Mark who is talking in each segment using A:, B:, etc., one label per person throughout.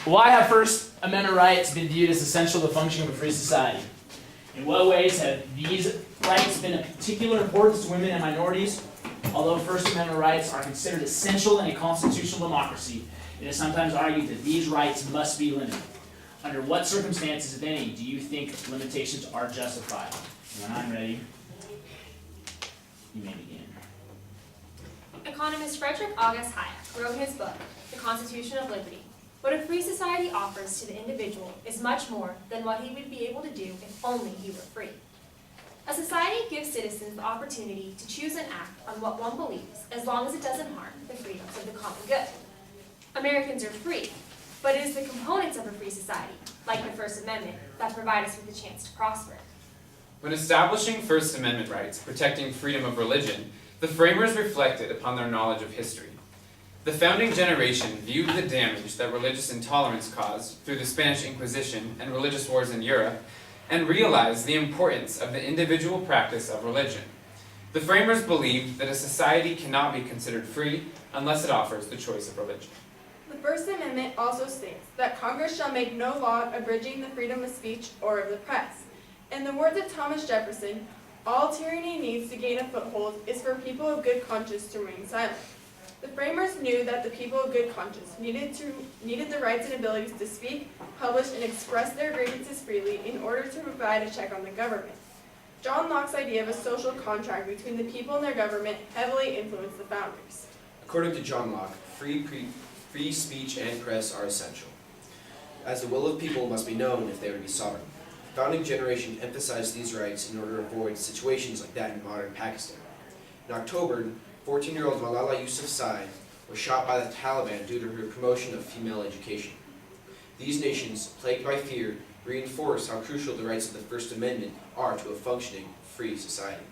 A: Why have First Amendment rights been viewed as essential to the functioning of a free society? In what ways have these rights been of particular importance to women and minorities? Although First Amendment rights are considered essential in a constitutional democracy, it is sometimes argued that these rights must be limited. Under what circumstances, if any, do you think limitations are justified? When I'm ready, you may begin.
B: Economist Frederick August Hayek wrote in his book, The Constitution of Liberty, "What a free society offers to the individual is much more than what he would be able to do if only he were free. A society gives citizens the opportunity to choose and act on what one believes, as long as it doesn't harm the freedoms of the common good. Americans are free, but it is the components of a free society, like the First Amendment, that provide us with a chance to prosper."
C: When establishing First Amendment rights protecting freedom of religion, the framers reflected upon their knowledge of history. The founding generation viewed the damage that religious intolerance caused through the Spanish Inquisition and religious wars in Europe, and realized the importance of the individual practice of religion. The framers believed that a society cannot be considered free unless it offers the choice of religion.
D: The First Amendment also states that Congress shall make no law abridging the freedom of speech or of the press. In the words of Thomas Jefferson, all tyranny needs to gain a foothold is for people of good conscience to remain silent. The framers knew that the people of good conscience needed the rights and abilities to speak, publish, and express their grievances freely in order to provide a check on the government. John Locke's idea of a social contract between the people and their government heavily influenced the founders.
E: According to John Locke, free speech and press are essential, as the will of people must be known if they are to be sovereign. The founding generation emphasized these rights in order to avoid situations like that in modern Pakistan. In October, 14-year-old Malala Yousafzai was shot by the Taliban due to her promotion of female education. These nations, plagued by fear, reinforce how crucial the rights of the First Amendment are to a functioning, free society.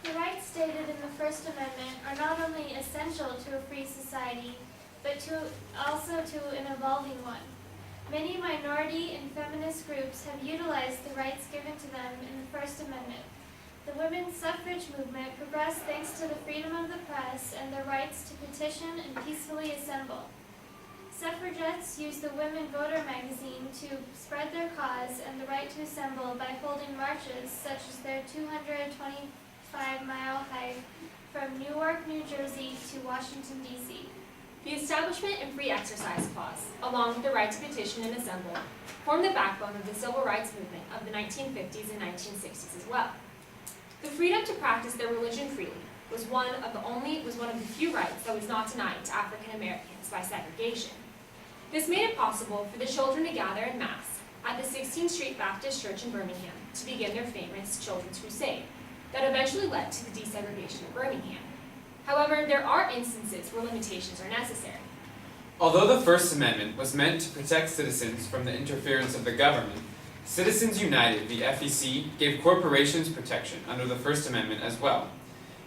F: The rights stated in the First Amendment are not only essential to a free society, but also to an evolving one. Many minority and feminist groups have utilized the rights given to them in the First Amendment. The women's suffrage movement progressed thanks to the freedom of the press and their rights to petition and peacefully assemble. Suffragettes used the Women Voter magazine to spread their cause and the right to assemble by holding marches such as their 225-mile hike from Newark, New Jersey to Washington, D.C.
B: The Establishment and Free Exercise Clause, along with the right to petition and assemble, formed the backbone of the civil rights movement of the 1950s and 1960s as well. The freedom to practice their religion freely was one of the few rights that was not denied to African Americans by segregation. This made it possible for the children to gather en masse at the 16th Street Baptist Church in Birmingham to begin their famous Children's Crusade that eventually led to the desegregation of Birmingham. However, there are instances where limitations are necessary.
C: Although the First Amendment was meant to protect citizens from the interference of the government, Citizens United, the FEC, gave corporations protection under the First Amendment as well.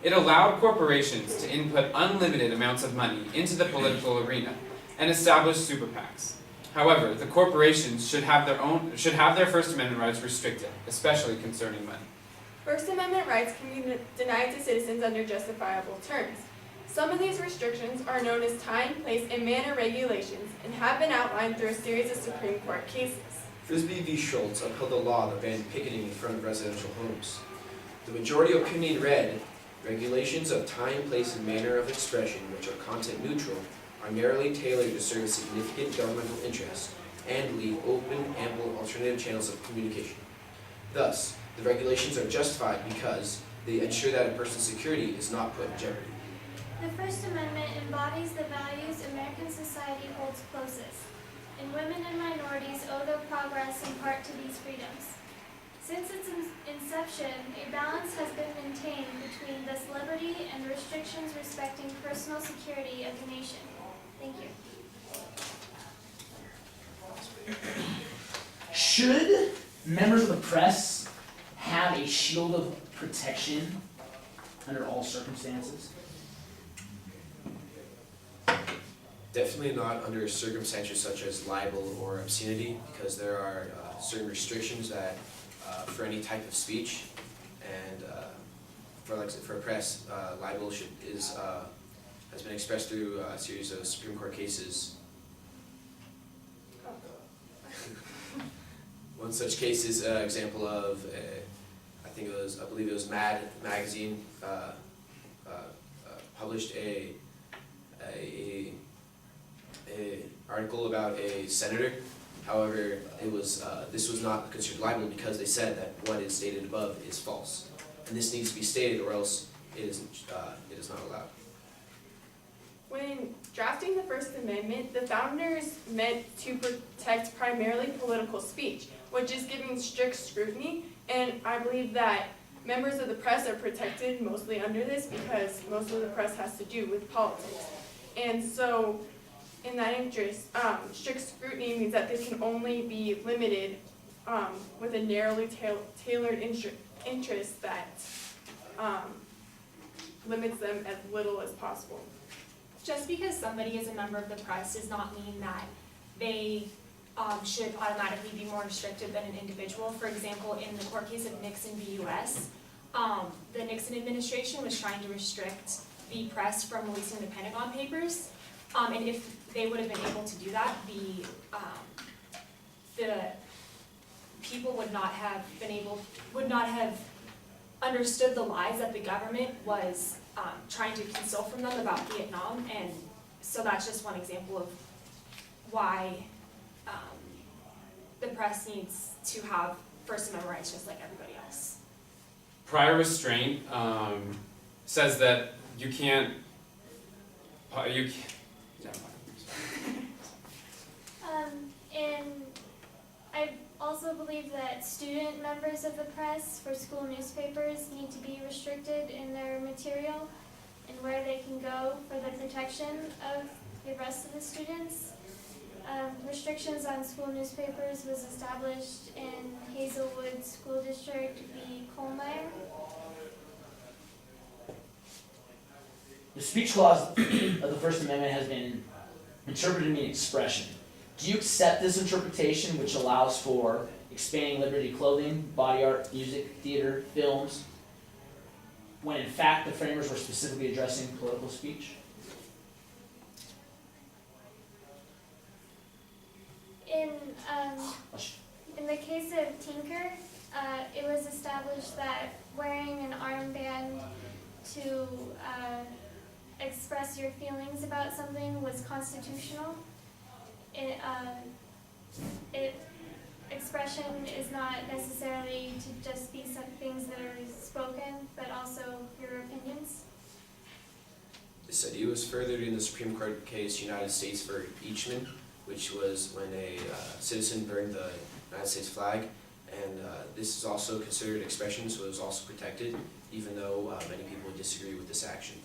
C: It allowed corporations to input unlimited amounts of money into the political arena and establish super PACs. However, the corporations should have their First Amendment rights restricted, especially concerning money.
D: First Amendment rights can be denied to citizens under justifiable terms. Some of these restrictions are known as time, place, and manner regulations and have been outlined through a series of Supreme Court cases.
E: Frisbee v. Schultz upheld a law that banned picketing in front of residential homes. The majority opinion read, regulations of time, place, and manner of expression, which are content neutral, are narrowly tailored to serve a significant governmental interest and leave open, ample alternative channels of communication. Thus, the regulations are justified because they ensure that a person's security is not put in jeopardy.
F: The First Amendment embodies the values American society holds closest, and women and minorities owe their progress in part to these freedoms. Since its inception, a balance has been maintained between this liberty and restrictions respecting personal security of the nation. Thank you.
A: Should members of the press have a shield of protection under all circumstances?
E: Definitely not under circumstances such as libel or obscenity, because there are certain restrictions that for any type of speech, and for press, libel has been expressed through a series of Supreme Court cases. One such case is an example of, I believe it was Mad magazine, published a article about a senator. However, this was not considered libel because they said that what is stated above is false. And this needs to be stated or else it is not allowed.
D: When drafting the First Amendment, the founders meant to protect primarily political speech, which is given strict scrutiny, and I believe that members of the press are protected mostly under this because most of the press has to do with politics. And so, in that interest, strict scrutiny means that this can only be limited with a narrowly tailored interest that limits them as little as possible.
B: Just because somebody is a member of the press does not mean that they should automatically be more restricted than an individual. For example, in the court case of Nixon v. U.S., the Nixon administration was trying to restrict the press from releasing the Pentagon Papers, and if they would have been able to do that, the people would not have understood the lies that the government was trying to conceal from them about Vietnam, and so that's just one example of why the press needs to have First Amendment rights just like everybody else.
C: Prior restraint says that you can't.
F: And I also believe that student members of the press for school newspapers need to be restricted in their material and where they can go for the protection of the rest of the students. Restrictions on school newspapers was established in Hazelwood School District v. Kohlmeyer.
A: The speech clause of the First Amendment has been interpreted to mean expression. Do you accept this interpretation, which allows for expanding liberty clothing, body art, music, theater, films, when in fact the framers were specifically addressing political speech?
F: In the case of Tinker, it was established that wearing an armband to express your feelings about something was constitutional. Expression is not necessarily to just be some things that are spoken, but also your opinions.
E: This idea was furthered in the Supreme Court case United States v. Eachman, which was when a citizen burned the United States flag, and this is also considered expression, so it was also protected, even though many people would disagree with this action.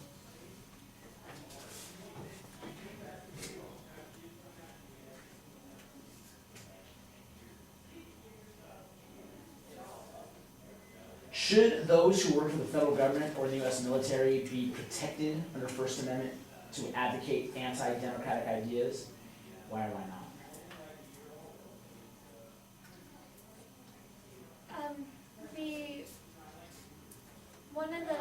A: Should those who work for the federal government or the U.S. military be protected under First Amendment to advocate anti-democratic ideas? Why or why not?
F: One of the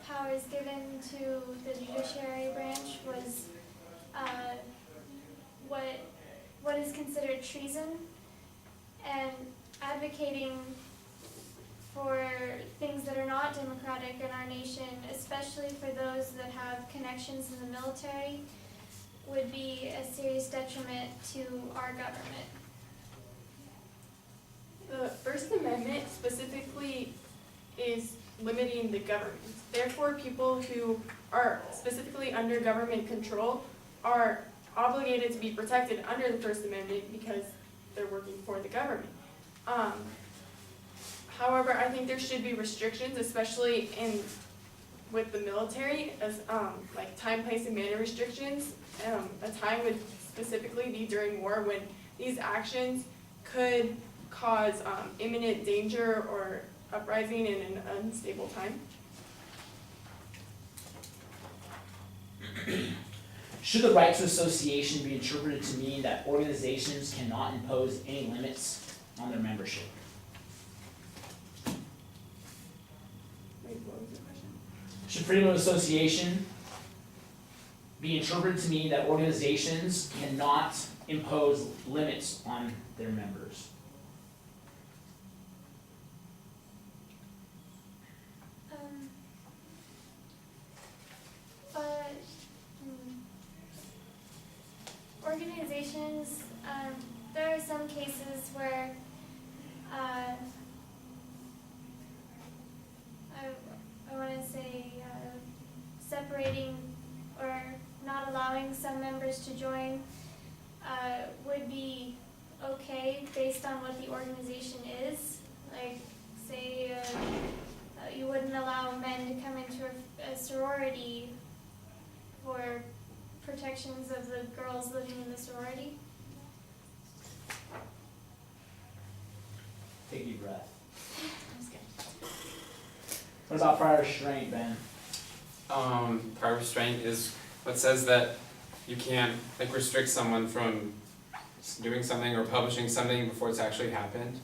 F: powers given to the judiciary branch was what is considered treason, and advocating for things that are not democratic in our nation, especially for those that have connections in the military, would be a serious detriment to our government.
D: The First Amendment specifically is limiting the government. Therefore, people who are specifically under government control are obligated to be protected under the First Amendment because they're working for the government. However, I think there should be restrictions, especially with the military, as like time, place, and manner restrictions. A time would specifically be during war when these actions could cause imminent danger or uprising in an unstable time.
A: Should the right to association be interpreted to mean that organizations cannot impose any limits on their membership?
D: Wait, what was the question?
A: Should freedom of association be interpreted to mean that organizations cannot impose limits on their members?
F: some cases where, I wanna say, separating or not allowing some members to join, would be okay based on what the organization is. Like, say, you wouldn't allow men to come into a sorority for protections of the girls living in the sorority.
A: Take a deep breath. What about prior restraint, Ben?
C: Prior restraint is what says that you can't like restrict someone from doing something or publishing something before it's actually happened.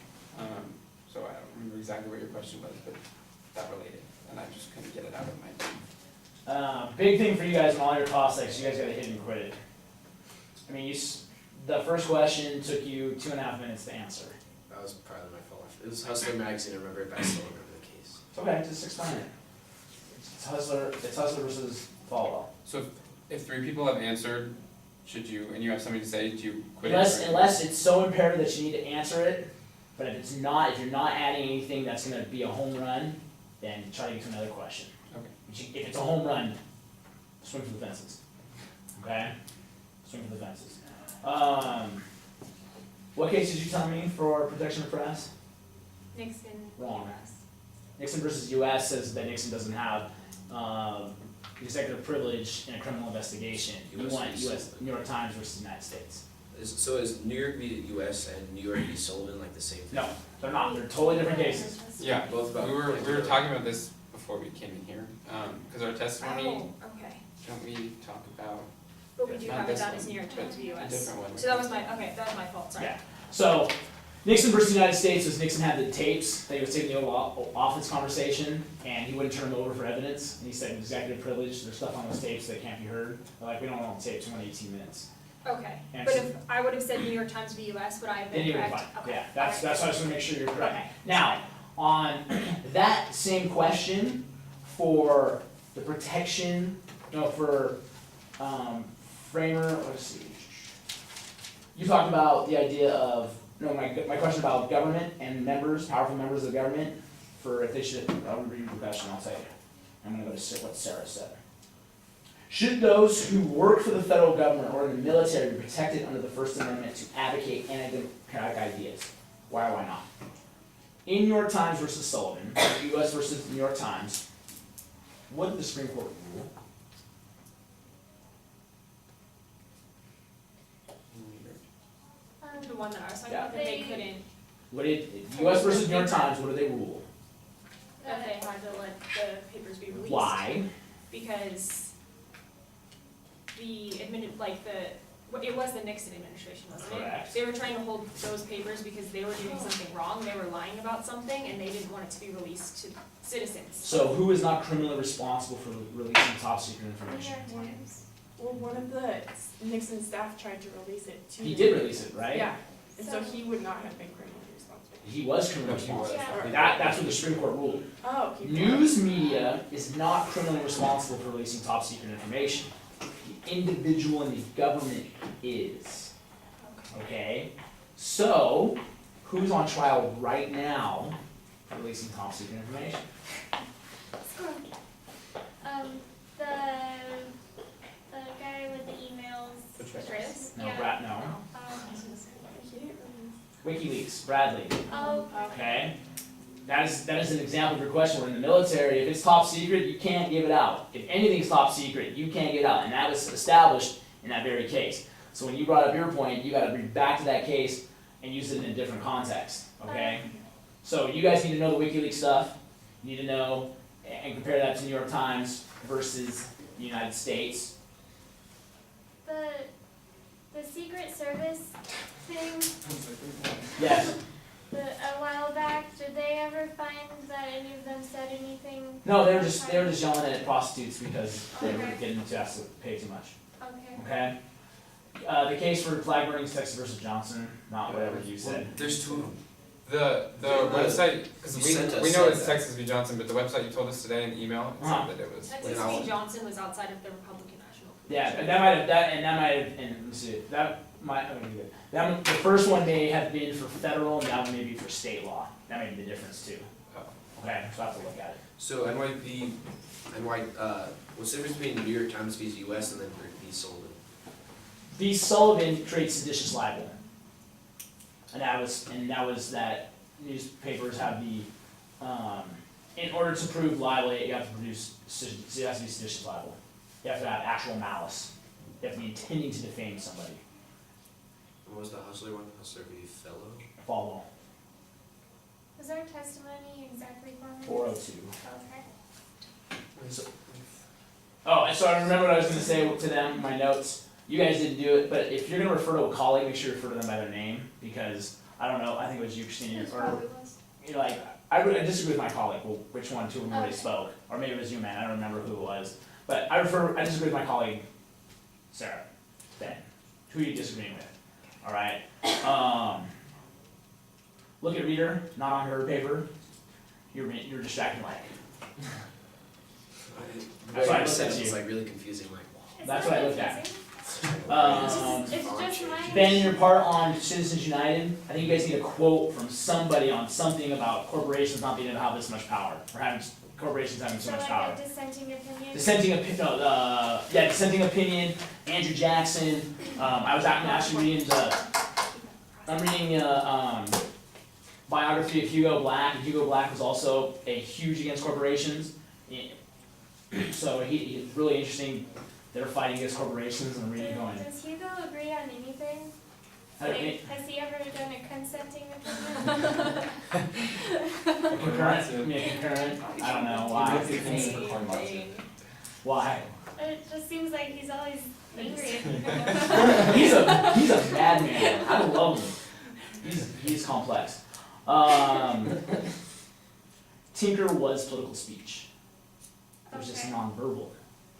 C: So I don't remember exactly what your question was, but that related, and I just couldn't get it out of my.
A: Big thing for you guys in all your Cossacks, you guys gotta hit and quit it. I mean, the first question took you 2.5 minutes to answer.
E: That was probably my fault. It was Hustler magazine, I remember it, but I still remember the case.
A: It's okay, just explain it. It's Hustler versus Falwell.
C: So if 3 people have answered, should you, and you have something to say, do you quit it?
A: Unless it's so imperative that you need to answer it, but if it's not, if you're not adding anything that's gonna be a home run, then try to get to another question.
C: Okay.
A: If it's a home run, swing for the fences. Okay? Swing for the fences. What case did you tell me for protection of press?
B: Nixon.
A: Wrong.
B: US.
A: Nixon versus US says that Nixon doesn't have executive privilege in a criminal investigation. You want US, New York Times versus United States.
E: So is New York v. US and New York v. Sullivan like the same thing?
A: No, they're not. They're totally different cases.
C: Yeah,
E: Both about.
C: we were talking about this before we came in here, because our testimony,
B: Oh, okay.
C: don't we talk about
B: But we
C: Yeah,
B: do
C: not
B: have it
C: this
B: down
C: one,
B: as New York Times
C: but
B: v.
C: a
B: US.
C: different one?
B: So that was my fault, sorry.
A: Yeah. So Nixon versus United States was Nixon had the tapes that he was taking the Oval Office conversation, and he wouldn't turn them over for evidence. And he said executive privilege. There's stuff on those tapes that can't be heard. They're like, we don't want tapes. We want 18 minutes.
B: Okay,
A: And
B: but
A: so-
B: if I would have said New York Times v. US, would I have
A: Then
B: been
A: you would
B: correct?
A: fine.
B: Okay.
A: Yeah, that's why I just want to make sure you're correct.
B: Okay.
A: Now, on that same question for the protection, for Framer, let's see. You talked about the idea of, my question about government and members, powerful members of the government, for if they should, I'll read the question, I'll tell you. I'm gonna go to what Sarah said. Should those who work for the federal government or in the military be protected under the First Amendment to advocate anti-democratic ideas? Why or why not? In New York Times versus Sullivan, US versus New York Times, what did the Supreme Court rule?
B: The one that I was talking
A: Yeah.
B: about, that they couldn't,
A: What did, US versus New York Times, what did they rule?
B: that they had to let the papers be released.
A: Why?
B: Because it was the Nixon administration, wasn't it?
A: Correct.
B: They were trying to hold those papers because they were doing something wrong, they were lying about something, and they didn't want it to be released to citizens.
A: So who is not criminally responsible for releasing top secret
F: New
A: information?
F: York Times.
D: Well, one of the Nixon staff tried to release it to.
A: He did release it, right?
D: Yeah, and so he would not have been criminally responsible.
A: He was criminally
C: No, he was.
A: responsible.
F: Yeah.
A: That's what the Supreme Court ruled.
D: Oh, he.
A: News media is not criminally responsible for releasing top secret information. The individual in the government is, okay? So, who's on trial right now for releasing top secret information?
F: The guy with the emails.
C: Which one?
B: Travis?
A: No,
F: Yeah.
A: Brad, no.
D: He didn't release.
A: WikiLeaks, Bradley,
F: Oh,
A: okay? That is an example of your question, where in the military, if it's top secret, you can't give it out. If anything's top secret, you can't get it out, and that was established in that very case. So when you brought up your point, you gotta bring back to that case and use it in a different context, okay? So you guys need to know the WikiLeaks stuff, you need to know, and compare that to New York Times versus the United States.
F: the Secret Service thing,
A: Yes,
F: a while back, did they ever find that any of them said anything?
A: no, they were just yelling at prostitutes because they were
F: Okay.
A: getting to ask to pay too much.
F: Okay.
A: Okay. The case for flag burnings, Texas versus Johnson, not whatever you
E: Well,
A: said.
E: there's two of them.
C: The
E: Yeah.
C: website, because
E: You sent us
C: we know
E: said
C: it's
E: that.
C: Texas v. Johnson, but the website you told us today in the email, it
A: Uh-huh.
C: said that it was.
B: Texas
E: Well,
B: v. Johnson was outside of the Republican National
A: Yeah,
B: Convention.
A: and that might have, and let me see, that the first one may have been for federal, and that one may be for state law. That may be the difference too.
C: Oh.
A: Okay, so I have to look at it.
E: So what's the difference between the New York Times v. US and then V. Sullivan?
A: V. Sullivan creates seditious libel. And that was that newspapers have in order to prove libel, you have to produce, it has to be seditious libel. You have to have actual malice. You have to be intending to defame somebody.
E: What was the Hustler one? Hustler v. Fellow?
A: Follow.
F: Was our testimony exactly
A: 402.
F: Okay.
A: Oh, and so I remember what I was gonna say to them, my notes. You guys didn't do it, but if you're gonna refer to a colleague, make sure you refer to them by their name, because, I don't know, I think it was you, Christina,
F: It
A: or,
F: probably was.
A: you know, like, I disagree with my colleague, well, which one, two of them already
F: Okay.
A: spoke, or maybe it was you, man, I don't remember who it was. But I disagree with my colleague, Sarah, Ben, who are you disagreeing with, alright? Look at reader, not on her paper, you're distracting like. That's why I looked at
E: It's
A: you.
E: like really confusing, like,
F: It's
A: That's
F: not
A: what I looked at.
F: confusing. It's just my.
A: Ben, your part on Citizens United, I think you guys need a quote from somebody on something about corporations not being able to have this much power, or having, corporations having so
F: So
A: much
F: like
A: power.
F: a dissenting opinion.
A: Dissenting opinion, Andrew Jackson, I'm actually reading biography of Hugo Black, and Hugo Black was also a huge against corporations. So he's really interesting, they're fighting against corporations, and I'm reading going,
F: Does Hugo agree on anything?
A: I don't
F: Like, has he ever done a consenting opinion?
A: concurrent, I don't know why. Why?
F: It just seems like he's always angry at people.
A: He's a madman. I love him. He's complex. Tinker was political speech. It was just
F: Okay.
A: nonverbal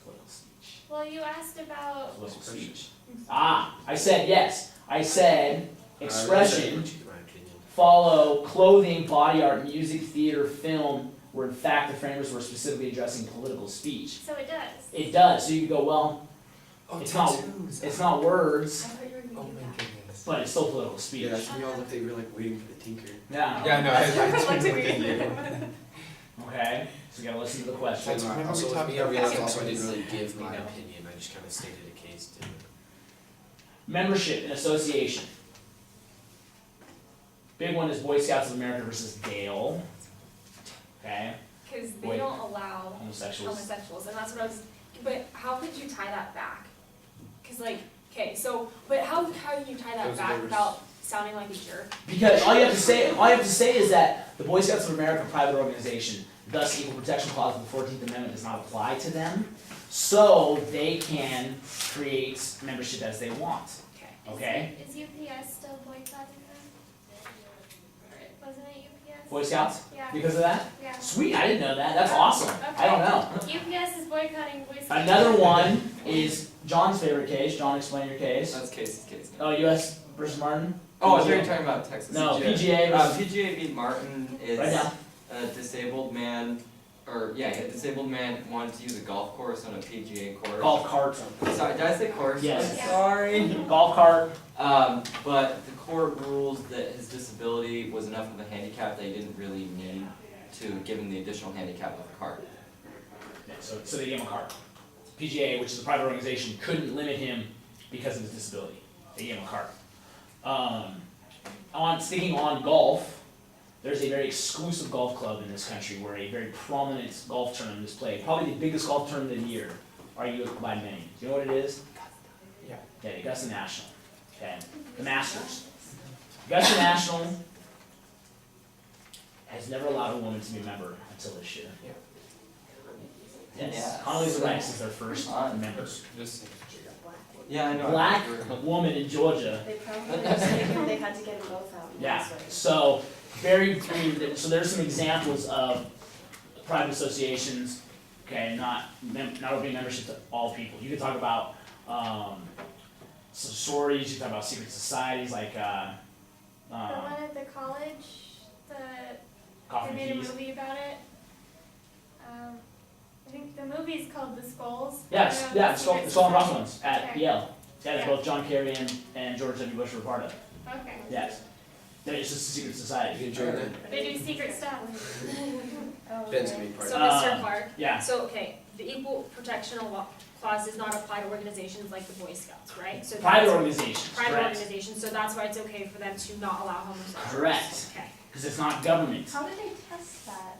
A: political speech.
F: Well, you asked about,
A: Political speech. I said yes. I said expression,
E: my opinion.
A: follow, clothing, body art, music, theater, film, where in fact the framers were specifically addressing political speech.
F: so it does.
A: It does. So you could go, well,
E: Oh,
A: It's not-
E: tattoos.
A: it's not words,
E: Oh my goodness.
A: but it's still political speech.
E: Yeah, we all looked like we were like waiting for the tinker.
A: Yeah.
C: Yeah, no, I
D: Looked at
C: looked
D: me.
C: at you.
A: Okay, so you gotta listen to the question.
E: And
C: remember we
E: also with
C: talked
E: me, I
C: about
E: realized
C: that.
E: also I didn't really give my opinion, I just kind of stated a case to
A: Membership and association. Big one is Boy Scouts of America versus Gale. Okay,
B: Because they
A: Wait.
B: don't allow
A: homosexuals.
B: homosexuals, and that's what I was, but how could you tie that back? Because like, okay, so, but how do you tie that
E: Those
B: back
E: members.
B: without sounding like a jerk?
A: Because all you have to say is that the Boy Scouts of America, private organization, thus equal protection clause of the 14th Amendment does not apply to them, so they can create membership as they want.
B: Okay.
A: Okay.
F: Is UPS still boycotting them? Wasn't it UPS?
A: Boy Scouts,
F: Yeah,
A: because of that?
F: yeah.
A: Sweet, I didn't know that. That's awesome. I don't know.
F: UPS is boycotting Boy Scouts.
A: Another one is John's favorite case. John, explain your case.
G: That's Casey's case.
A: Oh, U.S. versus Martin?
G: Oh, I thought you were talking about Texas.
A: No, PGA versus.
G: PGA v. Martin is
A: Right now.
G: a disabled man, a disabled man wanted to use a golf course on a PGA course.
A: Golf cart.
G: Sorry, did I say course?
A: Yes.
G: I'm
F: Yeah.
G: sorry.
A: Golf cart.
G: But the court ruled that his disability was enough of a handicap that he didn't really need to give him the additional handicap of a cart.
A: Yeah, so they gave him a cart. PGA, which is a private organization, couldn't limit him because of his disability. They gave him a cart. Sticking on golf, there's a very exclusive golf club in this country where a very prominent golf tournament is played. Probably the biggest golf tournament of the year, argued by many. Do you know what it is?
C: Yeah.
A: Okay, Augusta National. Okay, the Masters. Augusta National has never allowed a woman to be a member until this year.
C: Yeah.
A: Yes,
G: Yeah.
A: Condoleezza Rice is their first member.
C: Just.
G: Yeah, I know.
A: Black woman in Georgia.
H: They probably they had to get them both out.
A: Yeah, so so there's some examples of private associations, okay, not opening membership to all people. You could talk about sororities, you could talk about secret societies like
F: The one at the college, they
A: coffee
F: made a
A: teas.
F: movie about it. I think the movie's called The Skulls.
A: Yes,
F: I don't know
A: yeah,
F: if
A: Skull
F: it's
A: and
F: Secret
A: Crossbones at
F: Okay.
A: Yale. Yeah, that both John Kerry and George W. Bush were part of.
F: Okay.
A: Yes. They're just a secret
E: You
A: society.
E: enjoying that?
F: They do secret stuff.
H: Oh,
E: Ben's
H: okay.
E: gonna be part
B: So
E: of
B: Mr. Clark,
A: Yeah,
B: so okay, the equal protection clause does not apply to organizations like the Boy Scouts, right? So
A: private
B: that's-
A: organizations,
B: Private
A: correct.
B: organizations, so that's why it's okay for them to not allow homosexuals.
A: Correct.
B: Okay.
A: Because it's not government.
H: How do they test that?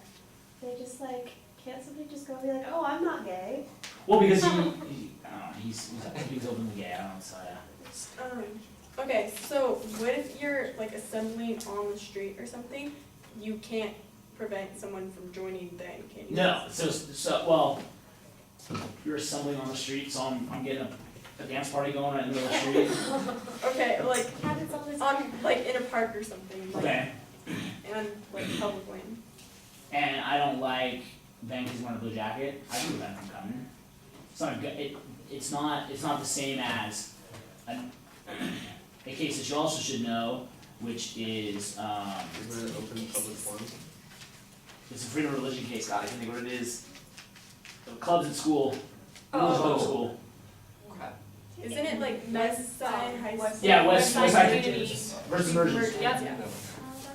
H: They just like, can't somebody just go and be like, oh, I'm not gay?
A: Well, because I don't know, he's openly gay, I don't know, so yeah.
D: Okay, so what if you're like assembling on the street or something? You can't prevent someone from joining then, can you?
A: No, well, you're assembling on the street, so I'm getting a dance party going right in the middle of the street.
D: Okay, like
F: Happens all the
D: on
F: time.
D: like in a park or something, like
A: Okay.
D: on like public land.
A: And I don't like Ben because he's wearing a blue jacket. I can prevent him from coming. It's not it's not the same as a case that you also should know, which is
E: Isn't it an open public forum?
A: it's a freedom of religion case. God, I can think what it is. The clubs at school. Religious clubs at school.
G: Okay.
D: Isn't it like West Side High School?
A: Yeah, West
B: Side
A: Side
B: Community.
A: versus Emergence.
B: Yep.
F: Oh,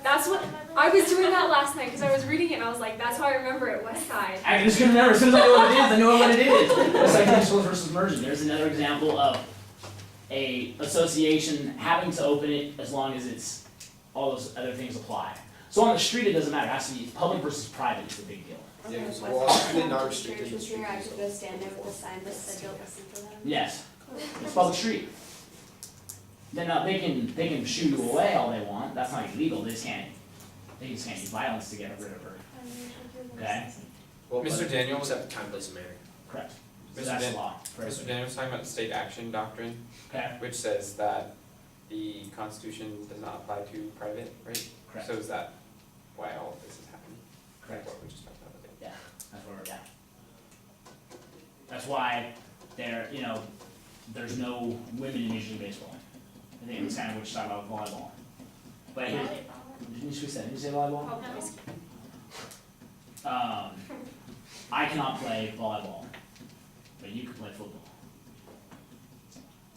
B: That's what, I was doing that last night, cause I was reading it and I was like, that's how I remember it, West Side.
A: I just couldn't remember. As soon as I know what it is, I know what it is. West Side Community Schools versus Emergent. There's another example of a association having to open it as long as it's all those other things apply. So on the street, it doesn't matter. It has to be public versus private is the big deal.
E: Yeah,
H: West
E: well,
H: Side
E: strictly not
H: Church
E: restricted.
H: was here, I could go stand there with a sign that said, don't listen to them.
A: Yes, it's public street. Then they can shoo you away all they want. That's not illegal. They just can't use violence to get rid of her. Okay.
E: Well,
C: Mr.
E: but
C: Daniel,
E: except time, place, and manner.
A: Correct. So
C: Mr.
A: that's the
C: Dan-
A: law. for
C: Mr.
A: everything.
C: Daniel was talking about the state action doctrine,
A: Okay.
C: which says that the Constitution does not apply to private, right?
A: Correct.
C: So is that why all of this is happening?
A: Correct.
C: What we just talked about, okay.
A: That's where we're at. That's why there's no women in Major League Baseball. I think it's kind of what you're talking about with volleyball. But here, didn't you say volleyball?
B: Probably.
A: I cannot play volleyball, but you can play football.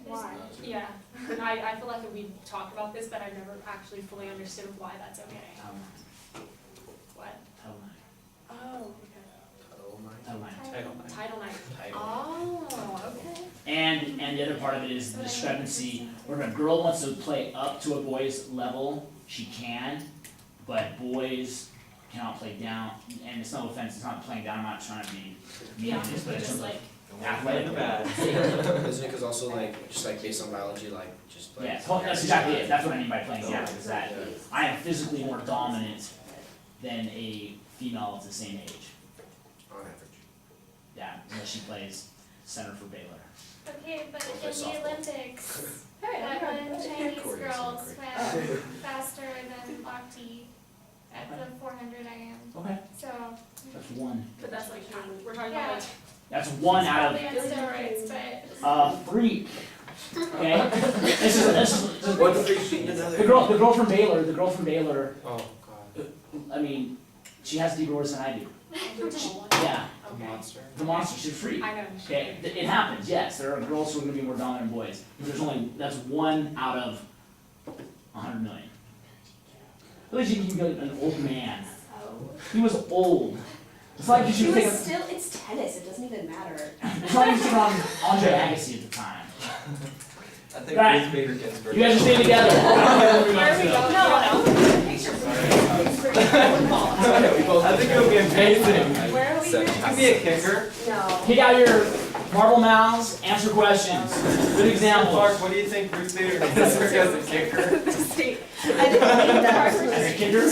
B: Why? Yeah, and I feel like we talked about this, but I never actually fully understood why that's okay. What?
A: Title IX.
B: Oh, okay.
E: Title IX.
A: Title IX.
C: Title IX.
B: Title IX. Oh, okay.
A: And the other part of it is the discrepancy, where if a girl wants to play up to a boy's level, she can, but boys cannot play down, and it's no offense, it's not playing down, I'm not trying to be mean
B: Yeah,
A: to this, but it's
B: just
A: just
B: like,
A: athletic.
E: Isn't it because also like, just like based on biology, like, just like.
A: Yeah, that's exactly it, that's what I mean by playing down, is that
E: Yeah.
A: I am physically more dominant than a female of the same age.
E: On average.
A: Yeah, unless she plays center for Baylor.
F: Okay, but
E: Or play
F: in the
E: softball.
F: Olympics,
D: Hey,
F: that one Chinese
E: Korea's
F: girl
E: so great.
F: swam faster than Lochte at the 400 IM.
A: Okay.
F: So,
A: That's one.
B: but that's like, we're talking
F: Yeah.
B: about like,
A: That's one out
F: probably on steroids, but
A: of three. Okay? This is
E: One freak beating another.
A: the girl from Baylor,
C: Oh, God.
A: I mean, she has deeper words than I do. Yeah,
C: The monster.
A: the monster, she's free.
B: I know.
A: Okay, it happens, yes, there are girls who are gonna be more dominant than boys, but that's one out of 100 million. At least you can go an old man, he was old. It's not like you should take,
H: It's tennis, it doesn't even matter.
A: it's not like you should on Andre Agassi at the time.
G: I think
A: Right.
G: Ruth Bader Ginsburg.
A: You guys are staying together.
B: Where are we going?
G: I think it would be amazing.
H: Where are we?
G: You can be a kicker.
H: No.
A: Kick out your marble mouths, answer questions. Good example.
G: Clark, what do you think Ruth Bader Ginsburg as a kicker?
H: I didn't think that.
A: As a kicker?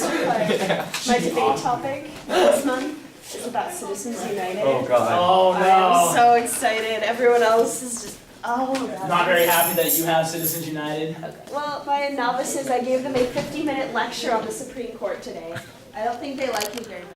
H: My debate topic this month is about Citizens United.
G: Oh, God.
A: Oh
H: I'm
A: no.
H: so excited. Everyone else is just, oh god.
A: Not very happy that you have Citizens United.
H: Okay. Well, my novices, I gave them a 50-minute lecture on the Supreme Court today. I don't think they like me very much.